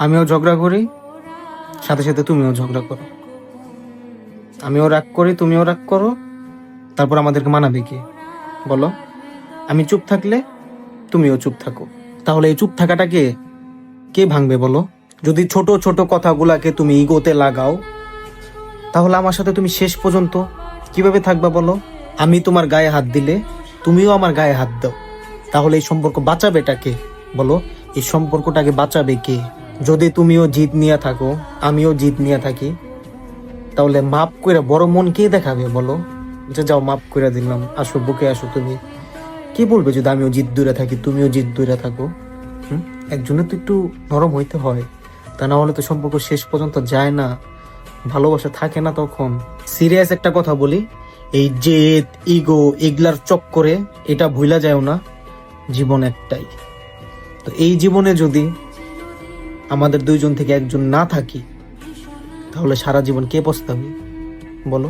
আমিও ঝগড়া করি, সাথে সাথে তুমিও ঝগড়া করো। আমিও রাগ করি, তুমিও রাগ করো, তারপর আমাদেরকে মানাবে কে বলো? আমি চুপ থাকলে তুমিও চুপ থাকো, তাহলে এই চুপ থাকাটাকে কে ভাঙবে বলো? যদি ছোট ছোট কথাগুলাকে তুমি ইগোতে লাগাও, তাহলে আমার সাথে তুমি শেষ পর্যন্ত কিভাবে থাকবা বলো? আমি তোমার গায়ে হাত দিলে তুমিও আমার গায়ে হাত দাও, তাহলে এই সম্পর্ক বাঁচাবেটা কে বলো? এই সম্পর্কটাকে বাঁচাবে কে? যদি তুমিও জিদ নিয়ে থাকো, আমিও জিদ নিয়ে থাকি, তাহলে মাপ করে বড় মন কে দেখাবে বলো? যে যাও মাপ করে দিলাম, আসো বুকে আসো তুমি। কি বলবে যদি আমিও জিদ দূরে থাকি, তুমিও জিদ দূরে থাকো? একজনের তো একটু নরম হইতে হয়, তা না হলে তো সম্পর্ক শেষ পর্যন্ত যায় না, ভালোবাসা থাকে না তখন। সিরিয়াস একটা কথা বলি, এই জেদ ইগো এগুলার চক্করে এটা ভুলা যায় না, জীবন একটাই। তো এই জীবনে যদি আমাদের দুইজন থেকে একজন না থাকি, তাহলে সারা জীবন কে পস্তাবে বলো?